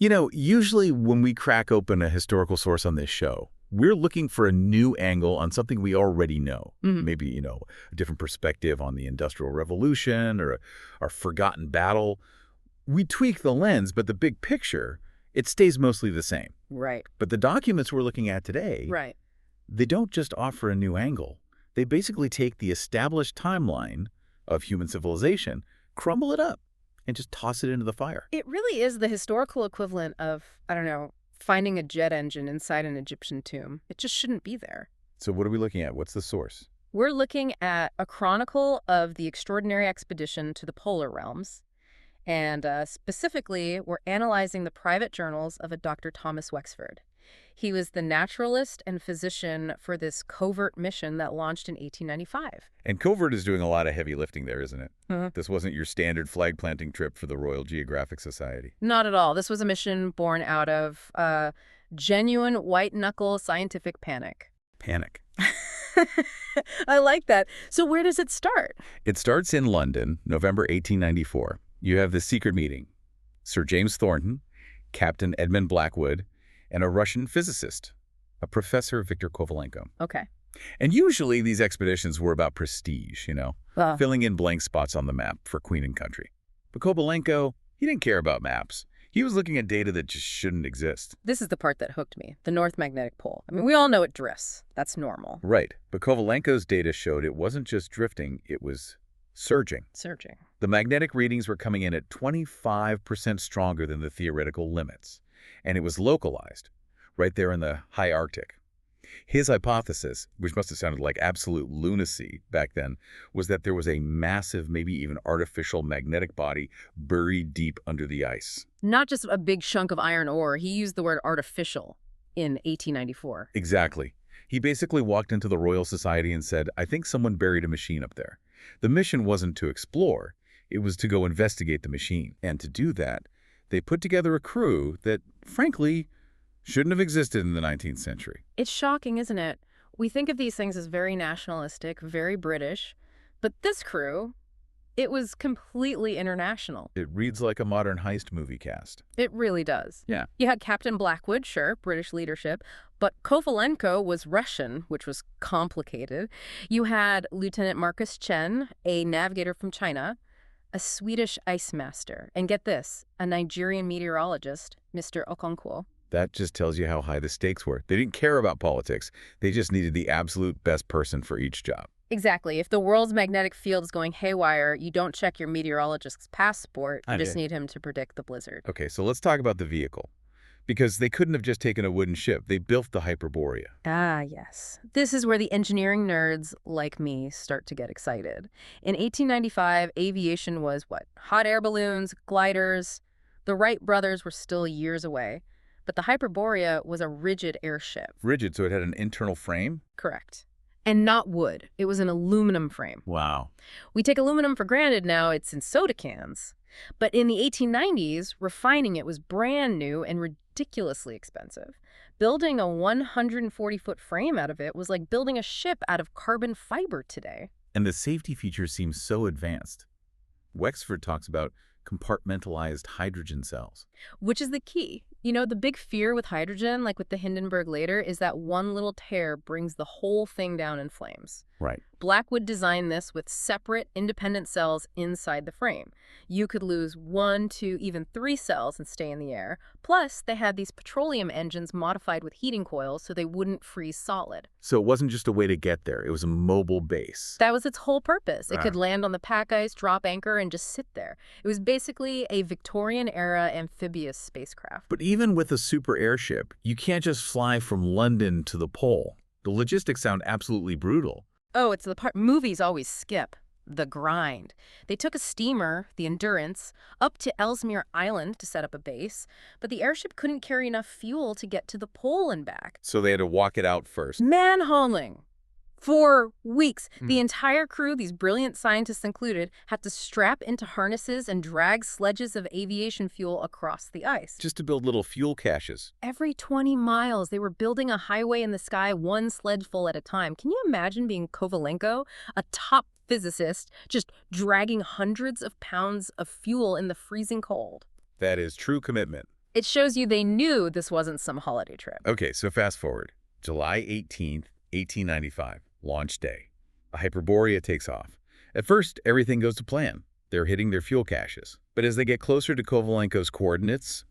Usually when we crack open a historical source on this show, we're looking for a new angle on something we already know. Maybe, a different perspective on the Industrial Revolution or a forgotten battle. We tweak the lens, but the big picture, it stays mostly the same. Right. But the documents we're looking at today, Right. they don't just offer a new angle. They basically take the established timeline of human civilization, crumble it up, and just toss it into the fire. It really is the historical equivalent of, I don't know, finding a jet engine inside an Egyptian tomb. It just shouldn't be there. So what are we looking at? What's the source? We're looking at a chronicle of the extraordinary expedition to the polar realms. And specifically, we're analyzing the private journals of a Dr. Thomas Wexford. He was the naturalist and physician for this covert mission that launched in 1895. And covert is doing a lot of heavy lifting there, isn't it? This wasn't your standard flag-planting trip for the Royal Geographic Society. Not at all. This was a mission born out of genuine white-knuckle scientific panic. Panic. I like that. So where does it start? It starts in London, November 1894. You have the secret meeting. Sir James Thornton, Captain Edmund Blackwood, and a Russian physicist, a Professor Viktor Kovalenko. Okay. And usually these expeditions were about prestige, filling in blank spots on the map for Queen and country. But Kovalenko, he didn't care about maps. He was looking at data that just shouldn't exist. This is the part that hooked me, the North Magnetic Pole. I mean, we all know it drifts. That's normal. Right. But Kovalenko's data showed it wasn't just drifting, it was surging. Surging. The magnetic readings were coming in at 25% stronger than the theoretical limits. And it was localized, right there in the high Arctic. His hypothesis, which must have sounded like absolute lunacy back then, was that there was a massive, maybe even artificial magnetic body buried deep under the ice. Not just a big chunk of iron ore. He used the word artificial in 1894. Exactly. He basically walked into the Royal Society and said, I think someone buried a machine up there. The mission wasn't to explore. It was to go investigate the machine. And to do that, they put together a crew that, frankly, shouldn't have existed in the 19th century. It's shocking, isn't it? We think of these things as very nationalistic, very British. But this crew, it was completely international. It reads like a modern heist movie cast. It really does. Yeah. You had Captain Blackwood, sure, British leadership, but Kovalenko was Russian, which was complicated. You had Lieutenant Marcus Chen, a navigator from China, a Swedish ice master, and get this, a Nigerian meteorologist, Mr. Okonkwo. That just tells you how high the stakes were. They didn't care about politics. They just needed the absolute best person for each job. Exactly. If the world's magnetic field is going haywire, you don't check your meteorologist's passport. You just need him to predict the blizzard. Okay, so let's talk about the vehicle. Because they couldn't have just taken a wooden ship. They built the Hyperborea. Ah, yes. This is where the engineering nerds like me start to get excited. In 1895, aviation was what? Hot air balloons, gliders. The Wright brothers were still years away. But the Hyperborea was a rigid airship. Rigid, so it had an internal frame? Correct. And not wood. It was an aluminum frame. Wow. We take aluminum for granted now. It's in soda cans. But in the 1890s, refining it was brand new and ridiculously expensive. Building a 140-foot frame out of it was like building a ship out of carbon fiber today. And the safety features seem so advanced. Wexford talks about compartmentalized hydrogen cells. Which is the key. You know, the big fear with hydrogen, like with the Hindenburg later, is that one little tear brings the whole thing down in flames. Right. Blackwood designed this with separate, independent cells inside the frame. You could lose 1, 2, even 3 cells and stay in the air. Plus, they had these petroleum engines modified with heating coils so they wouldn't freeze solid. So it wasn't just a way to get there. It was a mobile base. That was its whole purpose. It could land on the pack ice, drop anchor, and just sit there. It was basically a Victorian-era amphibious spacecraft. But even with a super airship, you can't just fly from London to the pole. The logistics sound absolutely brutal. Oh, it's the part movies always skip. The grind. They took a steamer, the Endurance, up to Ellesmere Island to set up a base, but the airship couldn't carry enough fuel to get to the pole and back. So they had to walk it out first. Man-hauling. For weeks, the entire crew, these brilliant scientists included, had to strap into harnesses and drag sledges of aviation fuel across the ice. Just to build little fuel caches. Every 20 miles, they were building a highway in the sky, one sledgeful at a time. Can you imagine being Kovalenko, a top physicist, just dragging hundreds of pounds of fuel in the freezing cold? That is true commitment. It shows you they knew this wasn't some holiday trip. Okay, so fast forward. July 18th, 1895, launch day. A Hyperborea takes off. At first, everything goes to plan. They're hitting their fuel caches. But as they get closer to Kovalenko's coordinates,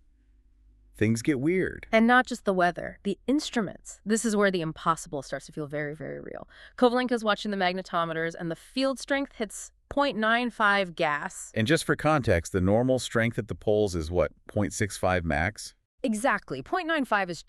things get weird. And not just the weather, the instruments. This is where the impossible starts to feel very, very real. Kovalenko's watching the magnetometers, and the field strength hits 0.95 gas. And just for context, the normal strength at the poles is what, 0.65 max? Exactly. 0.95 is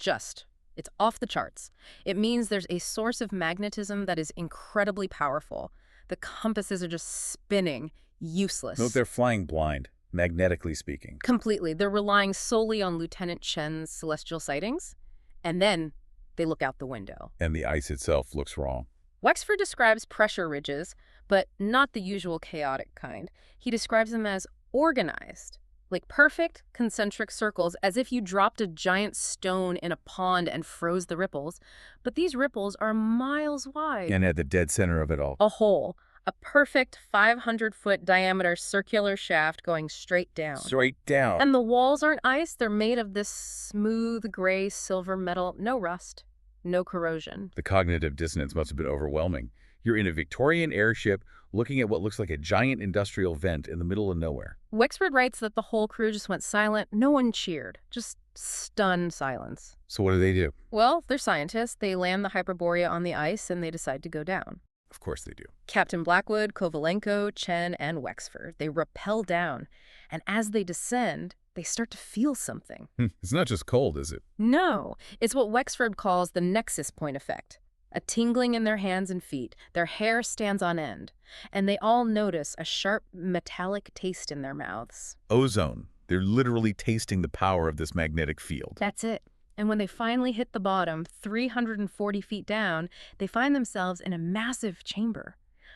it's off the charts. It means there's a source of magnetism that is incredibly powerful. The compasses are just spinning, useless. No, they're flying blind, magnetically speaking. Completely. They're relying solely on Lieutenant Chen's celestial sightings, and then they look out the window. And the ice itself looks wrong. Wexford describes pressure ridges, but not the usual chaotic kind. He describes them as organized, like perfect concentric circles, as if you dropped a giant stone in a pond and froze the ripples. But these ripples are miles wide. And at the dead center of it all, A hole. A perfect 500-foot diameter circular shaft going straight down. straight down. And the walls aren't ice. They're made of this smooth gray silver metal. No rust. No corrosion. The cognitive dissonance must have been overwhelming. You're in a Victorian airship looking at what looks like a giant industrial vent in the middle of nowhere. Wexford writes that the whole crew just went silent. No one cheered. Just stunned silence. So what do? Well, they're scientists. They land the Hyperborea on the ice and they decide to go down. Of course they do. Captain Blackwood, Kovalenko, Chen, and Wexford. They rappel down. And as they descend, they start to feel something. It's not just cold, is it? No, it's what Wexford calls the nexus point effect. A tingling in their hands and feet. Their hair stands on end. And they all notice a sharp metallic taste in their mouths. Ozone. They're literally tasting the power of this magnetic field. That's it. And when they finally hit the bottom, 340 feet down, they find themselves in a massive chamber.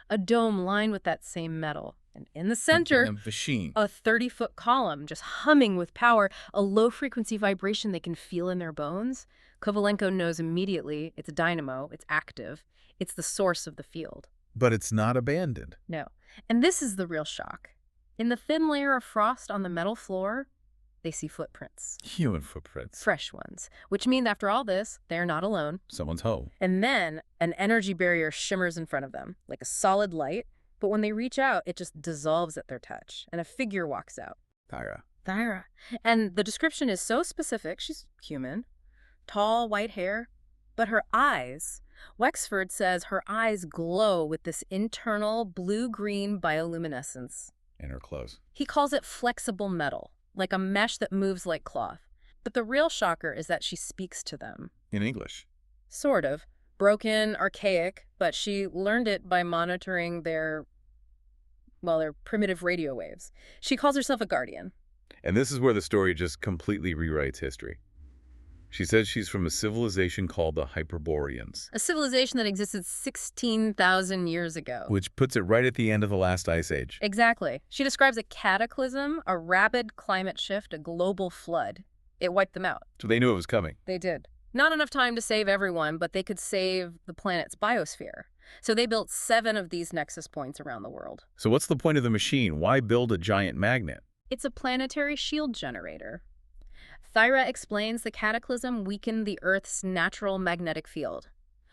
A dome lined with that same metal. And in the center, A machine. a 30-foot column just humming with power, a low-frequency vibration they can feel in their bones. Kovalenko knows immediately it's a dynamo, it's active, it's the source of the field. But it's not abandoned. No. And this is the real shock. In the thin layer of frost on the metal floor, they see footprints. Human footprints. Fresh ones. Which means after all this, they're not alone. Someone's home. And then an energy barrier shimmers in front of them, like a solid light. But when they reach out, it just dissolves at their touch, and a figure walks out. Thyra. And the description is so specific. She's human. Tall, white hair. But her eyes, Wexford says her eyes glow with this internal blue-green bioluminescence. And her clothes. He calls it flexible metal, like a mesh that moves like cloth. But the real shocker is that she speaks to them. In English. Sort of. Broken, archaic, but she learned it by monitoring their primitive radio waves. She calls herself a guardian. And this is where the story just completely rewrites history. She says she's from a civilization called the Hyperboreans. A civilization that existed 16,000 years ago. Which puts it right at the end of the last ice age. Exactly. She describes a cataclysm, a rapid climate shift, a global flood. It wiped them out. So they knew it was coming. They did. Not enough time to save everyone, but they could save the planet's biosphere. So they built 7 of these nexus points around the world. So what's the point of the machine? Why build a giant magnet? It's a planetary shield generator. Thyra explains the cataclysm weakened the Earth's natural magnetic field.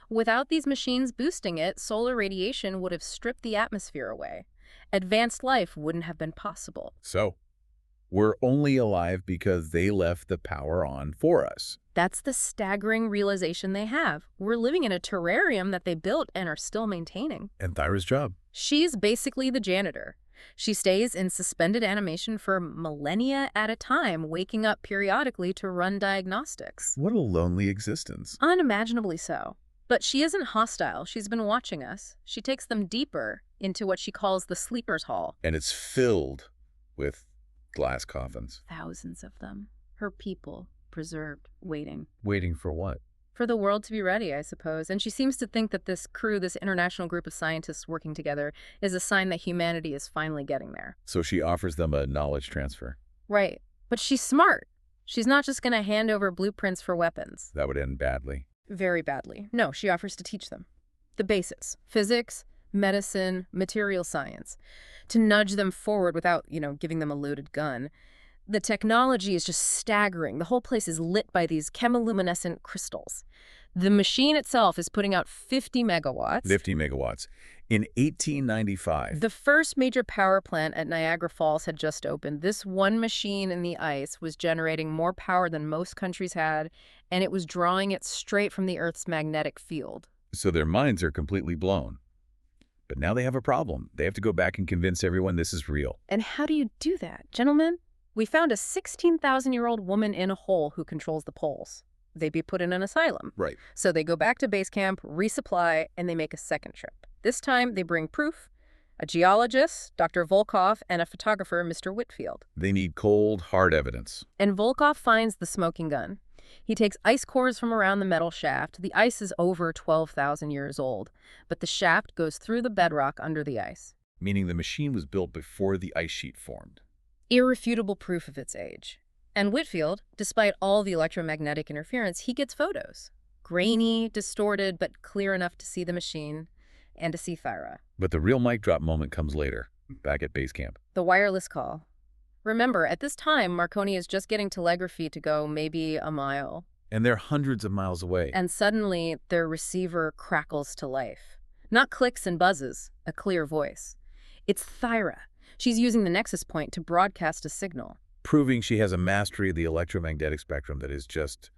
Without these machines boosting it, solar radiation would have stripped the atmosphere away. Advanced life wouldn't have been possible. So, we're only alive because they left the power on for us. That's the staggering realization they have. We're living in a terrarium that they built and are still maintaining. And Thyra's job. She's basically the janitor. She stays in suspended animation for millennia at a time, waking up periodically to run diagnostics. What a lonely existence. Unimaginably so. But she isn't hostile. She's been watching us. She takes them deeper into what she calls the sleeper's hall. And it's filled with glass coffins. Thousands of them. Her people, preserved, waiting. Waiting for what? For the world to be ready, I suppose. And she seems to think that this crew, this international group of scientists working together, is a sign that humanity is finally getting there. So she offers them a knowledge transfer. Right. But she's smart. She's not just going to hand over blueprints for weapons. That would end badly. Very badly. No, she offers to teach them. The basics. Physics, medicine, material science. To nudge them forward without, giving them a loaded gun. The technology is just staggering. The whole place is lit by these chemiluminescent crystals. The machine itself is putting out 50 megawatts. 50 megawatts. In 1895. The first major power plant at Niagara Falls had just opened. This one machine in the ice was generating more power than most countries had, and it was drawing it straight from the Earth's magnetic field. So their minds are completely blown. But now they have a problem. They have to go back and convince everyone this is real. And how do you do that, gentlemen? We found a 16,000-year-old woman in a hole who controls the poles. They'd be put in an asylum. Right. So they go back to base camp, resupply, and they make a second trip. This time, they bring proof, a geologist, Dr. Volkov, and a photographer, Mr. Whitfield. They need cold, hard evidence. And Volkov finds the smoking gun. He takes ice cores from around the metal shaft. The ice is over 12,000 years old, but the shaft goes through the bedrock under the ice. Meaning the machine was built before the ice sheet formed. Irrefutable proof of its age. And Whitfield, despite all the electromagnetic interference, he gets photos. Grainy, distorted, but clear enough to see the machine and to see Thyra. But the real mic drop moment comes later, back at base camp. The wireless call. Remember, at this time, Marconi is just getting telegraphy to go maybe a mile. And they're hundreds of miles away. And suddenly, their receiver crackles to life. Not clicks and buzzes, a clear voice. It's Thyra. She's using the nexus point to broadcast a signal. Proving she has a mastery of the electromagnetic spectrum that is just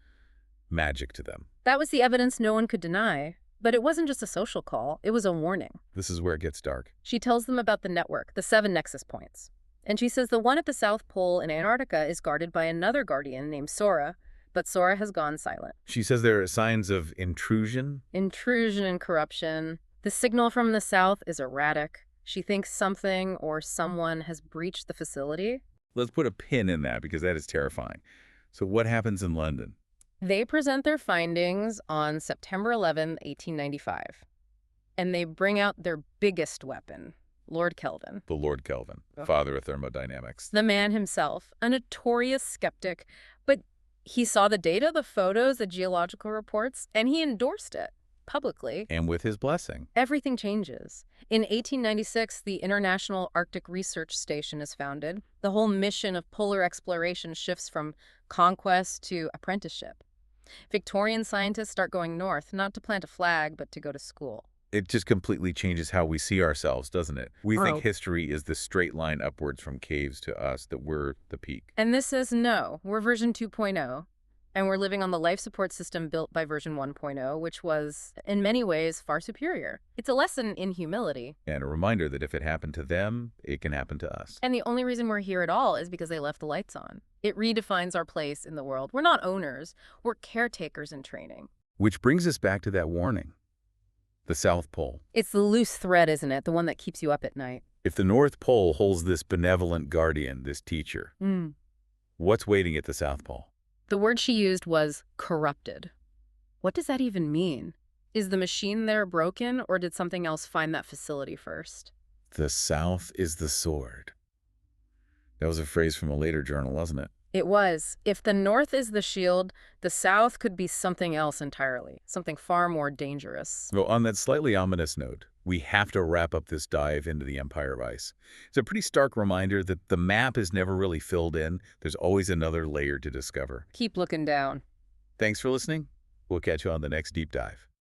magic to them. That was the evidence no one could deny. But it wasn't just a social call, it was a warning. This is where it gets dark. She tells them about the network, the 7 nexus points. And she says the one at the South Pole in Antarctica is guarded by another guardian named Sora, but Sora has gone silent. She says there are signs of intrusion. Intrusion and corruption. The signal from the south is erratic. She thinks something or someone has breached the facility. Let's put a pin in that because that is terrifying. So what happens in London? They present their findings on September 11, 1895. And they bring out their biggest weapon, Lord Kelvin. The Lord Kelvin, father of thermodynamics. The man himself, a notorious skeptic, but he saw the data, the photos, the geological reports, and he endorsed it publicly. And with his blessing. Everything changes. In 1896, the International Arctic Research Station is founded. The whole mission of polar exploration shifts from conquest to apprenticeship. Victorian scientists start going north, not to plant a flag, but to go to school. It just completely changes how we see ourselves, doesn't it? We think history is the straight line upwards from caves to us, that we're the peak. And this says no, we're version 2.0, and we're living on the life support system built by version 1.0, which was, in many ways, far superior. It's a lesson in humility. And a reminder that if it happened to them, it can happen to us. And the only reason we're here at all is because they left the lights on. It redefines our place in the world. We're not owners, we're caretakers in training. Which brings us back to that warning. The South Pole. It's the loose thread, isn't it? The one that keeps you up at night. If the North Pole holds this benevolent guardian, this teacher, what's waiting at the South Pole? The word she used was corrupted. What does that even mean? Is the machine there broken, or did something else find that facility first? The South is the sword. That was a phrase from a later journal, wasn't it? It was. If the North is the shield, the South could be something else entirely, something far more dangerous. Well, on that slightly ominous note, we have to wrap up this dive into the Empire of Ice. It's a pretty stark reminder that the map is never really filled in. There's always another layer to discover. Keep looking down. Thanks for listening. We'll catch you on the next deep dive.